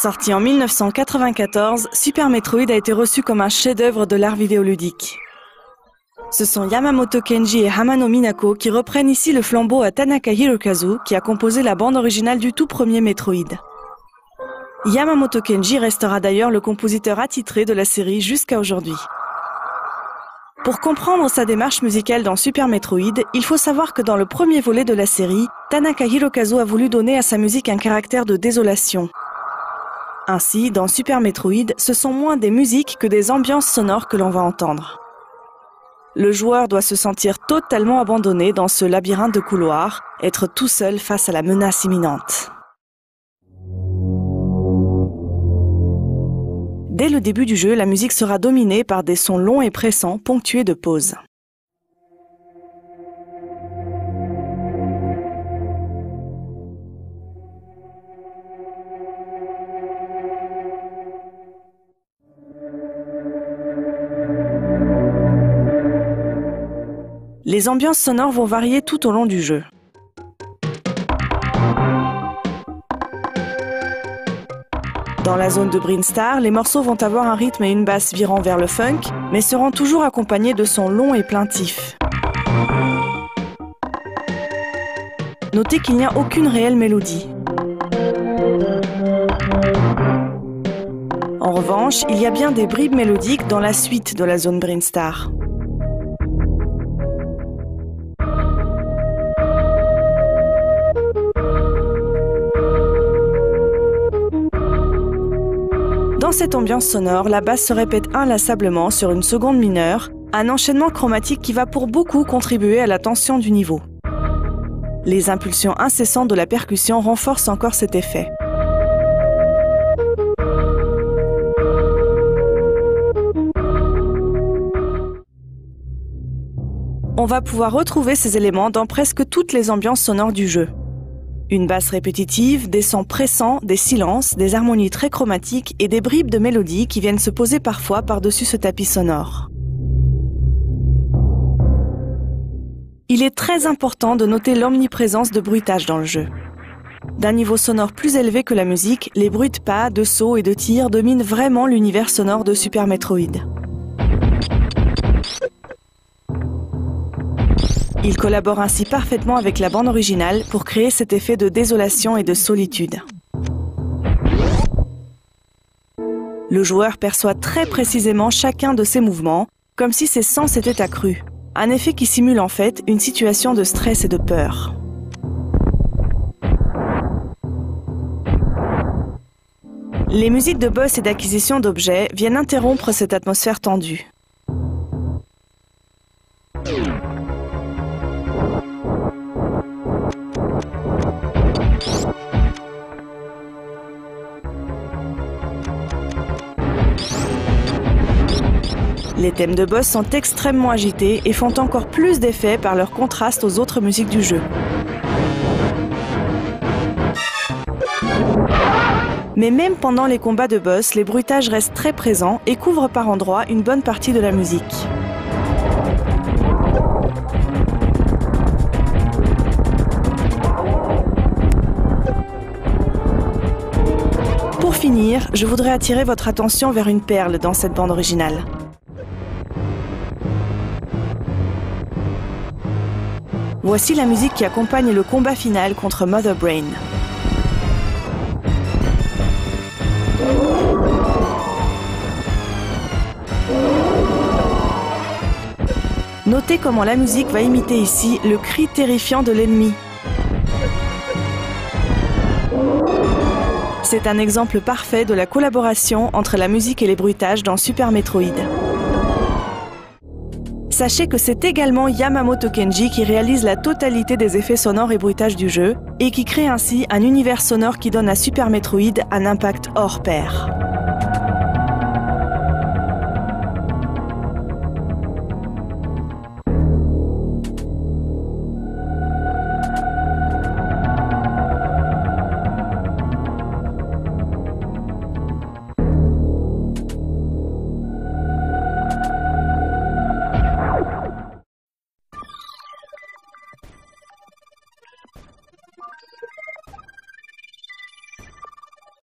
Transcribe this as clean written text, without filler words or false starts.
Sorti en 1994, Super Metroid a été reçu comme un chef-d'œuvre de l'art vidéoludique. Ce sont Yamamoto Kenji et Hamano Minako qui reprennent ici le flambeau à Tanaka Hirokazu, qui a composé la bande originale du tout premier Metroid. Yamamoto Kenji restera d'ailleurs le compositeur attitré de la série jusqu'à aujourd'hui. Pour comprendre sa démarche musicale dans Super Metroid, il faut savoir que dans le premier volet de la série, Tanaka Hirokazu a voulu donner à sa musique un caractère de désolation. Ainsi, dans Super Metroid, ce sont moins des musiques que des ambiances sonores que l'on va entendre. Le joueur doit se sentir totalement abandonné dans ce labyrinthe de couloirs, être tout seul face à la menace imminente. Dès le début du jeu, la musique sera dominée par des sons longs et pressants, ponctués de pauses. Les ambiances sonores vont varier tout au long du jeu. Dans la zone de Brinstar, les morceaux vont avoir un rythme et une basse virant vers le funk, mais seront toujours accompagnés de sons longs et plaintifs. Notez qu'il n'y a aucune réelle mélodie. En revanche, il y a bien des bribes mélodiques dans la suite de la zone Brinstar. Dans cette ambiance sonore, la basse se répète inlassablement sur une seconde mineure, un enchaînement chromatique qui va pour beaucoup contribuer à la tension du niveau. Les impulsions incessantes de la percussion renforcent encore cet effet. On va pouvoir retrouver ces éléments dans presque toutes les ambiances sonores du jeu. Une basse répétitive, des sons pressants, des silences, des harmonies très chromatiques et des bribes de mélodies qui viennent se poser parfois par-dessus ce tapis sonore. Il est très important de noter l'omniprésence de bruitages dans le jeu. D'un niveau sonore plus élevé que la musique, les bruits de pas, de sauts et de tirs dominent vraiment l'univers sonore de Super Metroid. Il collabore ainsi parfaitement avec la bande originale pour créer cet effet de désolation et de solitude. Le joueur perçoit très précisément chacun de ses mouvements, comme si ses sens étaient accrus. Un effet qui simule en fait une situation de stress et de peur. Les musiques de boss et d'acquisition d'objets viennent interrompre cette atmosphère tendue. Les thèmes de boss sont extrêmement agités et font encore plus d'effet par leur contraste aux autres musiques du jeu. Mais même pendant les combats de boss, les bruitages restent très présents et couvrent par endroits une bonne partie de la musique. Pour finir, je voudrais attirer votre attention vers une perle dans cette bande originale. Voici la musique qui accompagne le combat final contre Mother Brain. Notez comment la musique va imiter ici le cri terrifiant de l'ennemi. C'est un exemple parfait de la collaboration entre la musique et les bruitages dans Super Metroid. Sachez que c'est également Yamamoto Kenji qui réalise la totalité des effets sonores et bruitages du jeu et qui crée ainsi un univers sonore qui donne à Super Metroid un impact hors pair.